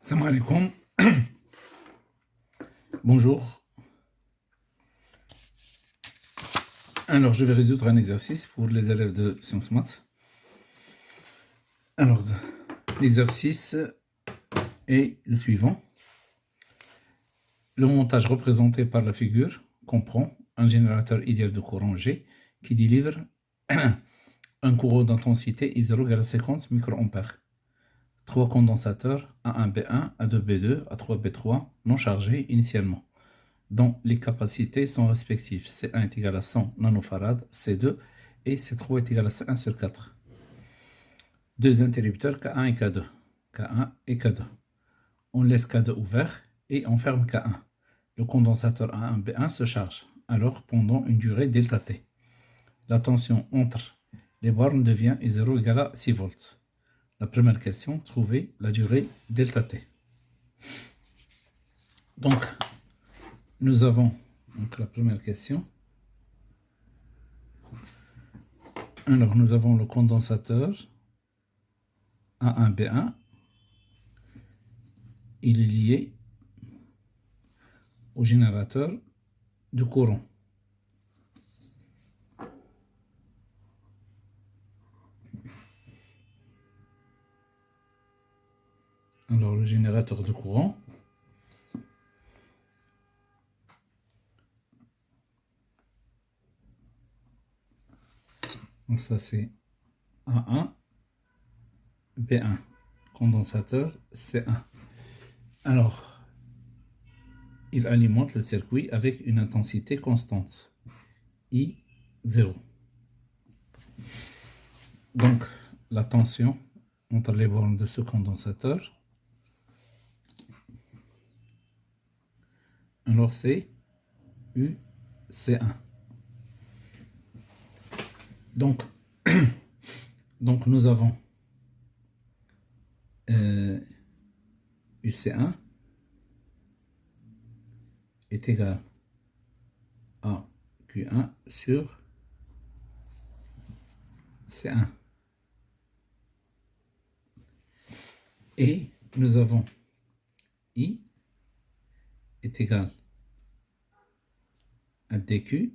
Salam alaikum. Bonjour. Alors, je vais résoudre un exercice pour les élèves de sciences maths. Alors, l'exercice est le suivant. Le montage représenté par la figure comprend un générateur idéal de courant G qui délivre un courant d'intensité I0 égale à 50 microampères. 3 condensateurs A1, B1, A2, B2, A3, B3 non chargés initialement, dont les capacités sont respectives. C1 est égal à 100 nanofarad, C2 et C3 est égal à 1 sur 4. Deux interrupteurs K1 et K2. K1 et K2. On laisse K2 ouvert et on ferme K1. Le condensateur A1, B1 se charge alors pendant une durée ΔT. La tension entre les bornes devient I0 égale à 6 volts. La première question, trouver la durée ΔT. Donc, nous avons la première question. Alors, nous avons le condensateur A1, B1. Il est lié au générateur de courant. Alors, le générateur de courant, donc ça c'est A1, B1, condensateur C1. Alors, il alimente le circuit avec une intensité constante, I0. Donc, la tension entre les bornes de ce condensateur, alors c'est UC1. Donc nous avons UC1 est égal à Q1 sur C1. Et nous avons I est égal à dQ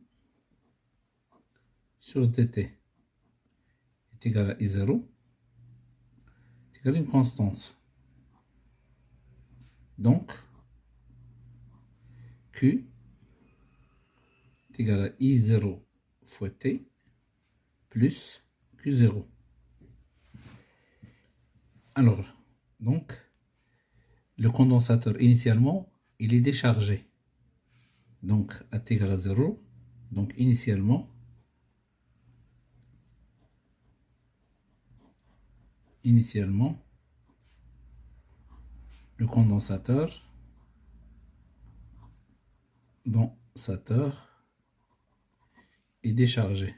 sur dt est égal à I0 est égal à une constante. Donc, Q est égal à I0 fois T plus Q0. Alors, donc, le condensateur initialement, il est déchargé. Donc, à T égale à 0. Donc, initialement, le condensateur est déchargé.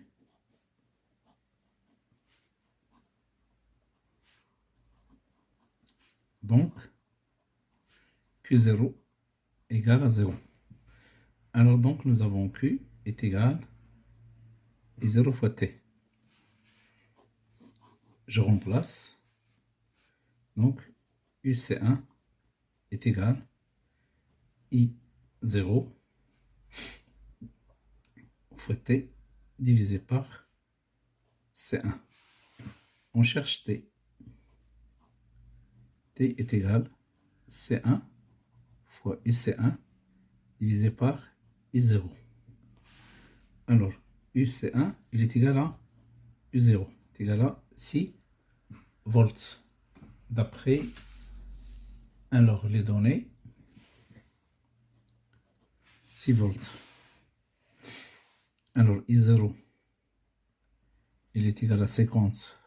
Donc, Q0 égale à 0. Alors donc, nous avons Q est égal à 0 fois T. Je remplace. Donc, UC1 est égal à I0 fois T divisé par C1. On cherche T. T est égal à C1 fois UC1 divisé par I0. Alors, UC1, il est égal à U0, est égal à 6 volts. D'après alors les données, 6 volts. Alors, I0, il est égal à 50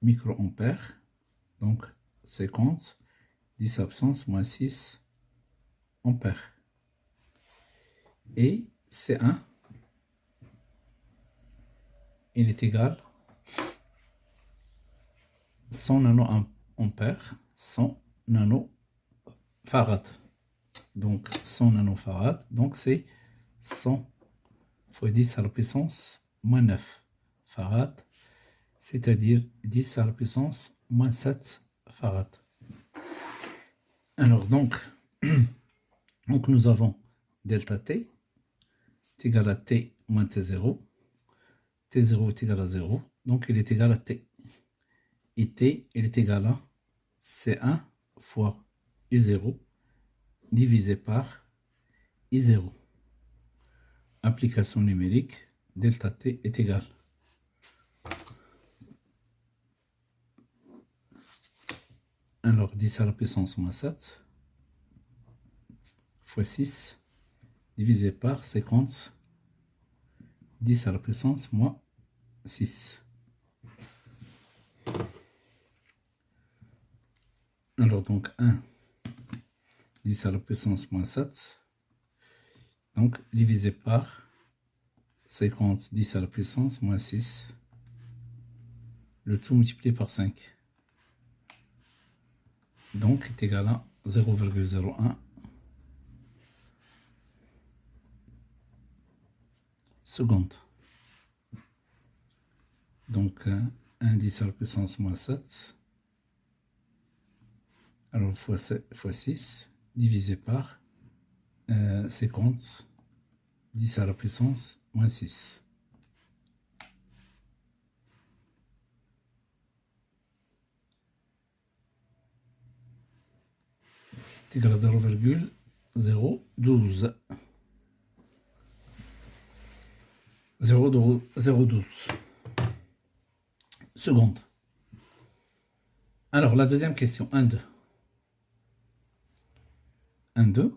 microampères. Donc, 50, 10 absence, moins 6 ampères. Et C1, il est égal à 100 nanoampères, 100 nanofarad. Donc, 100 nanofarad, donc c'est 100 fois 10 à la puissance moins 9 farad, c'est-à-dire 10 à la puissance moins 7 farad. Alors, donc nous avons delta T est égal à T moins T0. T0 est égal à 0. Donc, il est égal à T. Et T, il est égal à C1 fois U0 divisé par I0. Application numérique, delta T est égal. Alors, 10 à la puissance moins 7 fois 6 divisé par 50, 10 à la puissance moins 6. Alors, donc 1, 10 à la puissance moins 7, donc divisé par 50, 10 à la puissance moins 6, le tout multiplié par 5. Donc, est égal à 0,01 secondes. Donc, 1 10 à la puissance moins 7, alors fois 6, divisé par 50, 10 à la puissance moins 6. C'est égal à 0,012. 0,012 secondes. Alors, la deuxième question, 1, 2. 1, 2.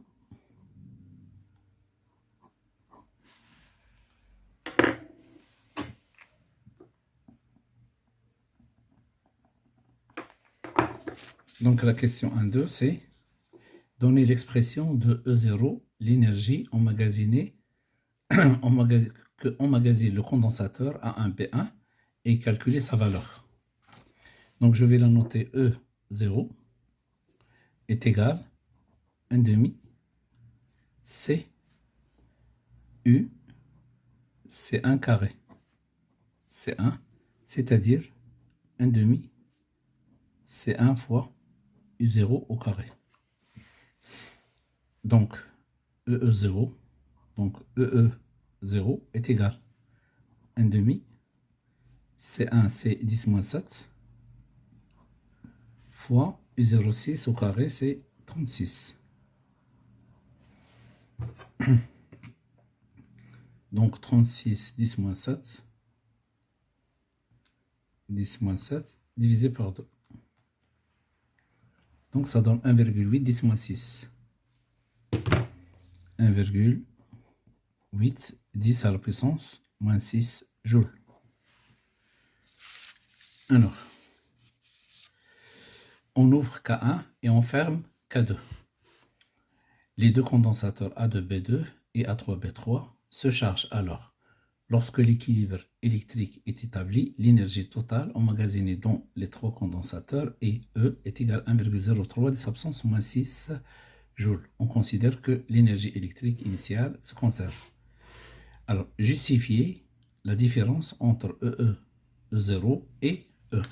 Donc, la question 1, 2, c'est donner l'expression de E0, l'énergie emmagasinée, que emmagasine le condensateur à un B1 et calculer sa valeur. Donc, je vais la noter E0 est égal à 1 demi C U C1 carré. C1, c'est-à-dire 1 demi C1 fois U0 au carré. Donc, EE0, donc EE0 est égal à 1 demi C1, c'est 10 moins 7 fois U06 au carré, c'est 36. Donc 36, 10 moins 7, 10 moins 7, divisé par 2. Donc ça donne 1,8, 10 moins 6. 1,8, 10 à la puissance, moins 6 joules. Alors, on ouvre K1 et on ferme K2. Les deux condensateurs A2B2 et A3B3 se chargent alors. Lorsque l'équilibre électrique est établi, l'énergie totale emmagasinée dans les trois condensateurs et E est égale à 1,03 10 absence moins 6 joules. On considère que l'énergie électrique initiale se conserve. Alors, justifier la différence entre E0 et E.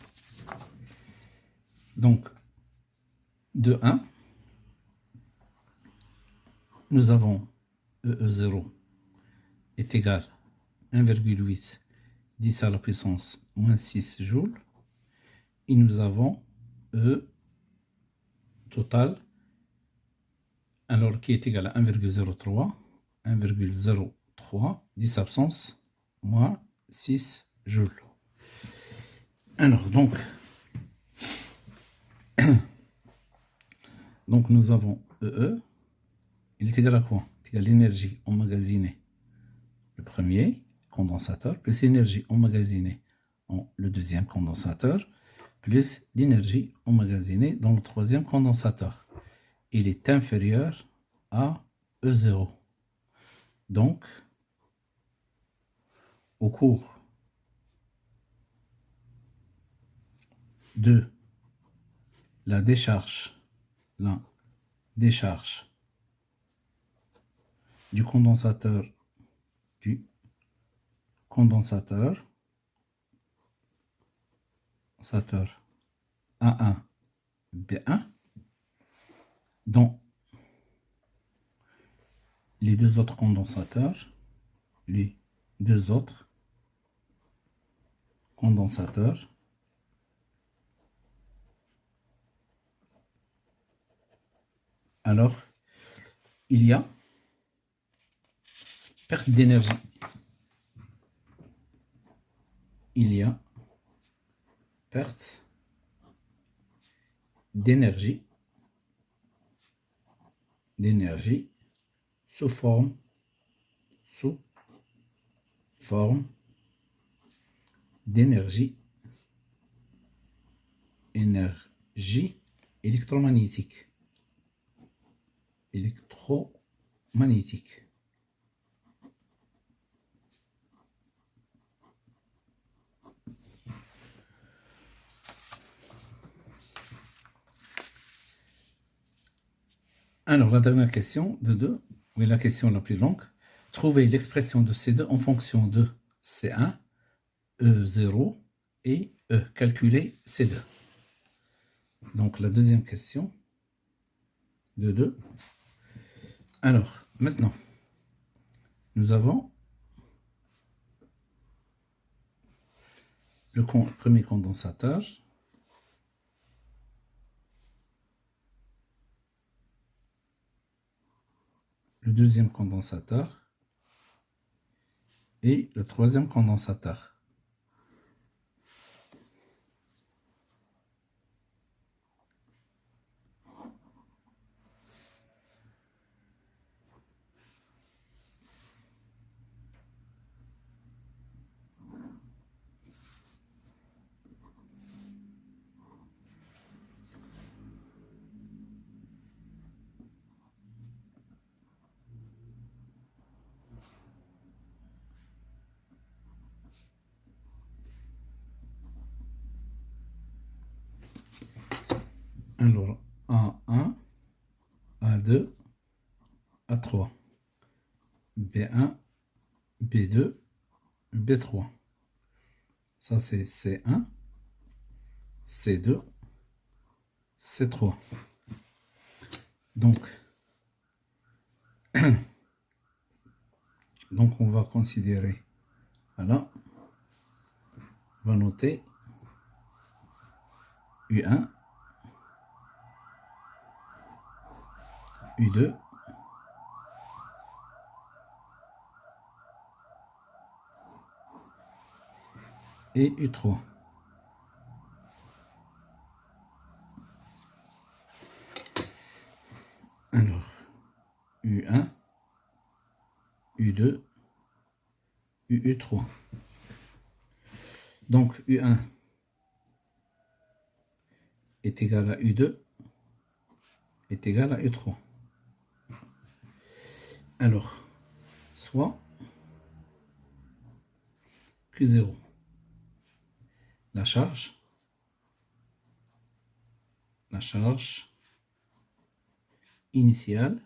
Donc, de 1, nous avons EE0 est égal à 1,8 10 à la puissance moins 6 joules. Et nous avons E total, alors qui est égal à 1,03, 1,03, 10 absence, moins 6 joules. Alors, donc nous avons EE, il est égal à quoi? Il est égal à l'énergie emmagasinée, le premier condensateur, plus l'énergie emmagasinée en le deuxième condensateur, plus l'énergie emmagasinée dans le troisième condensateur. Il est inférieur à E0. Donc, au cours de la décharge du condensateur A1 B1, dans les deux autres condensateurs, alors il y a perte d'énergie. Il y a perte d'énergie sous forme d'énergie électromagnétique. Alors, la dernière question de 2, oui, la question la plus longue. Trouvez l'expression de C2 en fonction de C1, E0 et E. Calculez C2. Donc, la deuxième question de 2. Alors, maintenant, nous avons le premier condensateur, le deuxième condensateur et le troisième condensateur. Alors, A1, A2, A3, B1, B2, B3. Ça, c'est C1, C2, C3. Donc, on va considérer, voilà, on va noter U1, U2, et U3. Alors, U1, U2, U3. Donc, U1 est égal à U2 est égal à U3. Alors, soit Q0, la charge initiale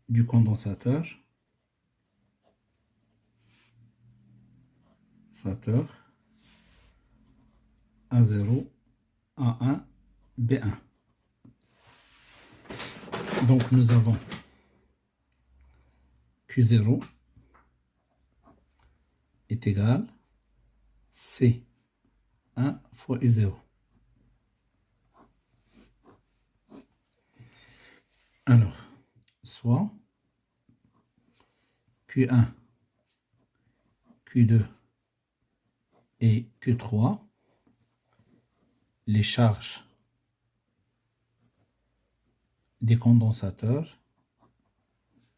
du condensateur A0, A1, B1. Donc nous avons Q0 est égal C1 fois U0. Alors, soit Q1, Q2 et Q3, les charges des condensateurs,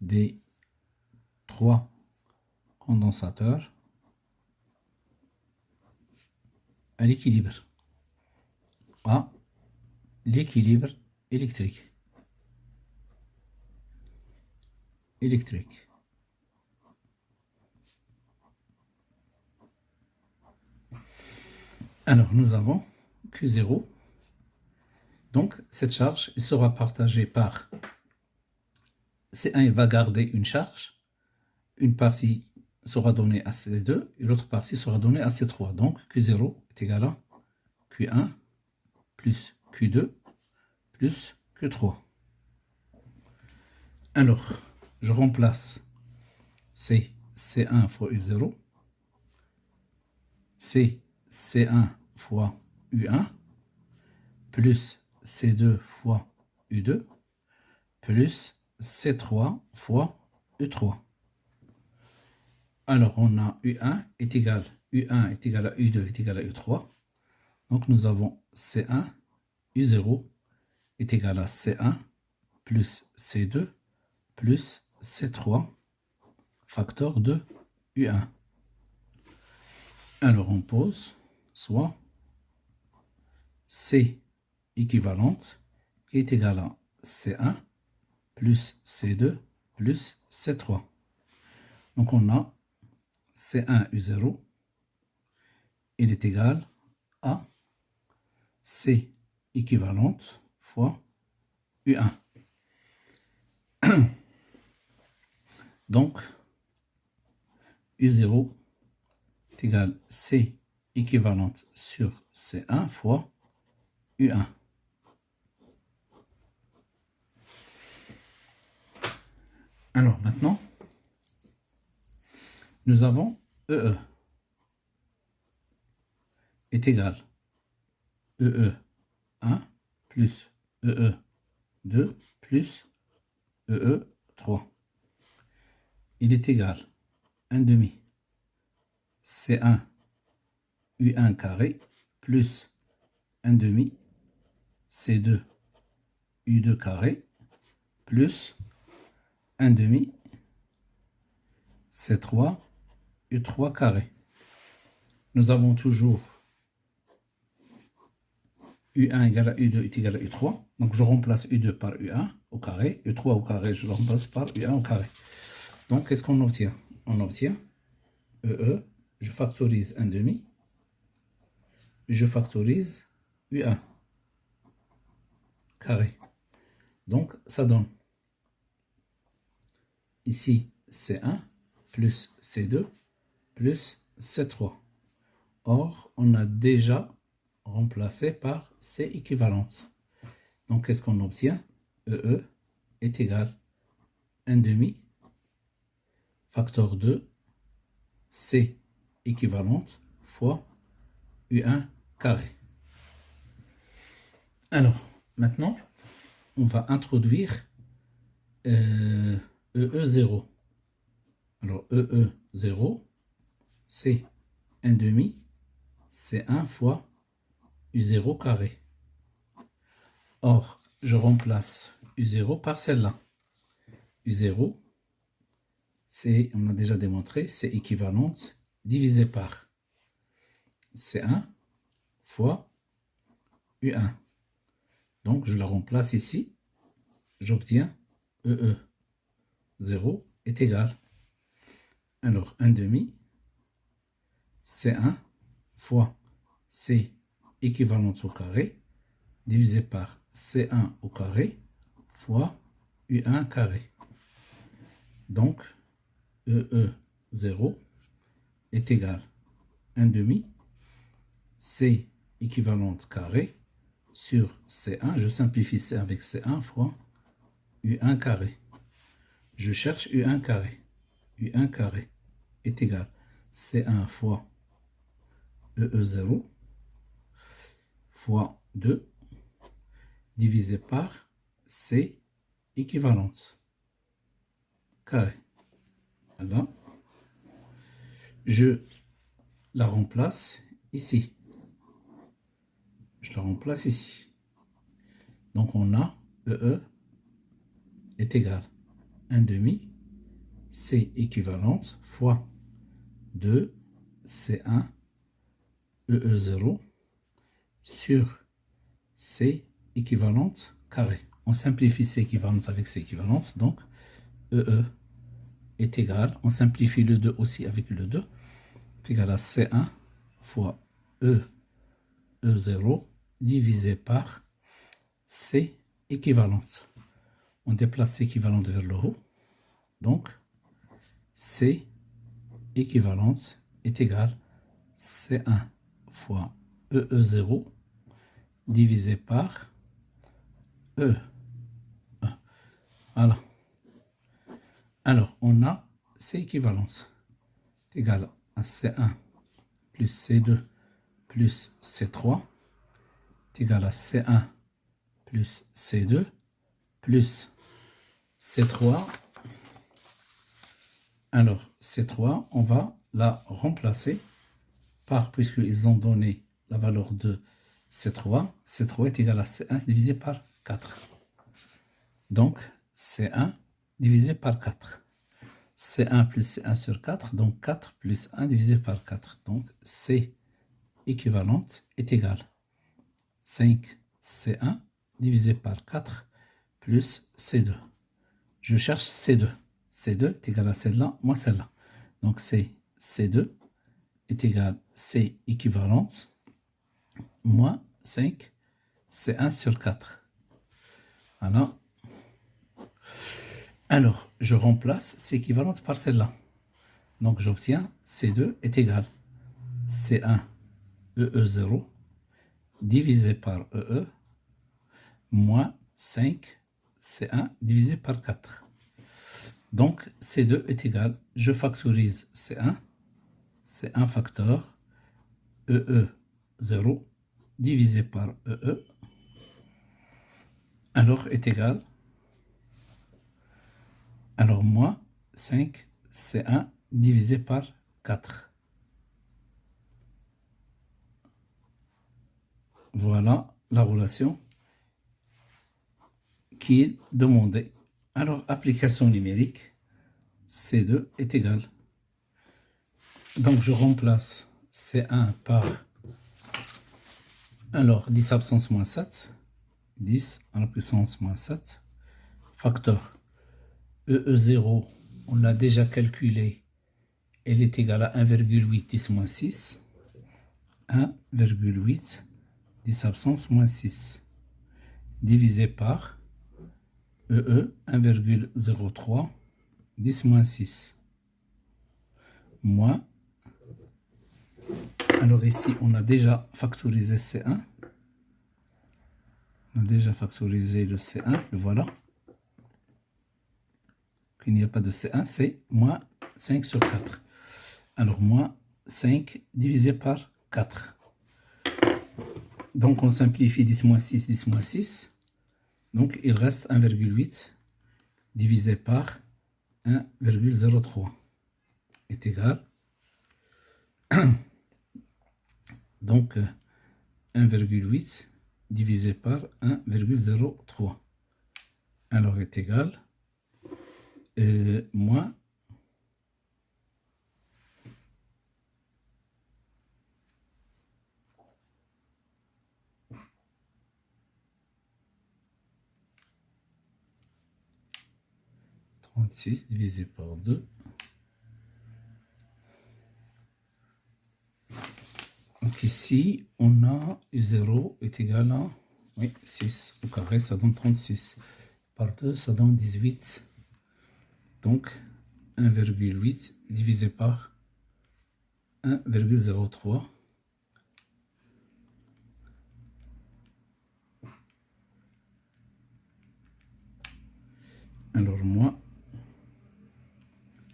des trois condensateurs à l'équilibre, électrique. Alors, nous avons Q0. Donc, cette charge sera partagée par C1, il va garder une charge. Une partie sera donnée à C2 et l'autre partie sera donnée à C3. Donc, Q0 est égal à Q1 plus Q2 plus Q3. Alors, je remplace C, C1 fois U0, C, C1 fois U1, plus C2 fois U2, plus C3 fois U3. Alors, on a U1 est égal à U2 est égal à U3. Donc, nous avons C1, U0 est égal à C1 plus C2 plus C3 facteur de U1. Alors, on pose soit C équivalente qui est égale à C1 plus C2 plus C3. Donc, on a C1 U0, il est égal à C équivalente fois U1. Donc, U0 est égal à C équivalente sur C1 fois U1. Alors maintenant, nous avons EE est égal EE1 plus EE2 plus EE3. Il est égal 1 demi C1 U1 carré plus 1 demi C2 U2 carré plus 1 demi C3 U3 carré. Nous avons toujours U1 égale à U2 est égal à U3. Donc je remplace U2 par U1 au carré, U3 au carré, je le remplace par U1 au carré. Donc qu'est-ce qu'on obtient? On obtient EE, je factorise 1 demi, je factorise U1 carré. Donc ça donne ici C1 plus C2 plus C3. Or, on a déjà remplacé par C équivalente. Donc, qu'est-ce qu'on obtient? EE est égal à 1 demi facteur de C équivalente fois U1 carré. Alors, maintenant, on va introduire EE0. Alors, EE0, c'est 1 demi C1 fois U0 carré. Or, je remplace U0 par celle-là. U0, c'est, on a déjà démontré, c'est équivalente divisé par C1 fois U1. Donc, je la remplace ici. J'obtiens EE0 est égal. Alors, 1 demi C1 fois C équivalente au carré divisé par C1 au carré fois U1 carré. Donc, EE0 est égal à 1 demi C équivalente carré sur C1. Je simplifie C avec C1 fois U1 carré. Je cherche U1 carré. U1 carré est égal à C1 fois EE0 fois 2 divisé par C équivalente carré. Voilà. Je la remplace ici. Je la remplace ici. Donc on a EE est égal à 1 demi C équivalente fois 2 C1 EE0 sur C équivalente carré. On simplifie C équivalente avec C équivalente. Donc EE est égal, on simplifie le 2 aussi avec le 2, est égal à C1 fois E0 divisé par C équivalente. On déplace C équivalente vers le haut. Donc, C équivalente est égal à C1 fois EE0 divisé par E. Voilà. Alors, on a C équivalence. C'est égal à C1 plus C2 plus C3 est égal à C1 plus C2 plus C3. Alors, C3, on va la remplacer par, puisqu'ils ont donné la valeur de C3, C3 est égal à C1 divisé par 4. Donc, C1 divisé par 4. C1 plus C1 sur 4, donc 4 plus 1 divisé par 4. Donc, C équivalente est égale 5C1 divisé par 4 plus C2. Je cherche C2. C2 est égal à celle-là moins celle-là. Donc, C2 est égal à C équivalente moins 5 C1 sur 4. Voilà. Alors, je remplace C équivalente par celle-là. Donc, j'obtiens C2 est égal à C1 EE0 divisé par EE moins 5 C1 divisé par 4. Donc, C2 est égal, je factorise C1, c'est un facteur EE0 divisé par EE, alors est égal, alors moins 5 C1 divisé par 4. Voilà la relation qui est demandée. Alors, application numérique, C2 est égal. Donc, je remplace C1 par, alors, 10 absence moins 7, 10 à la puissance moins 7, facteur EE0, on l'a déjà calculé, elle est égale à 1,8 10 moins 6, 1,8 10 absence moins 6, divisé par EE 1,03 10 moins 6, moins, alors ici on a déjà factorisé C1, on a déjà factorisé le C1, le voilà, il n'y a pas de C1, c'est moins 5 sur 4, alors moins 5 divisé par 4, donc on simplifie 10 moins 6, 10 moins 6, donc il reste 1,8 divisé par 1,03 est égal, donc 1,8 divisé par 1,03, alors est égal, moins 36 divisé par 2. Donc ici, on a U0 est égal à, oui, 6 au carré, ça donne 36. Par 2, ça donne 18. Donc, 1,8 divisé par 1,03. Alors, moins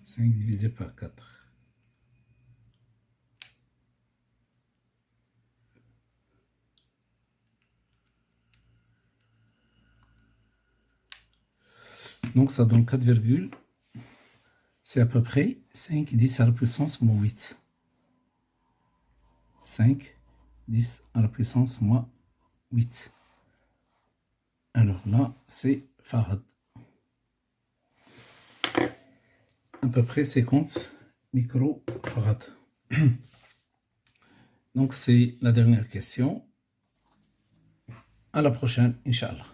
5 divisé par 4. Donc, ça donne 4, c'est à peu près 5, 10 à la puissance moins 8. 5, 10 à la puissance moins 8. Alors là, c'est farad. À peu près 50 microfarad. Donc, c'est la dernière question. À la prochaine, Inch'Allah.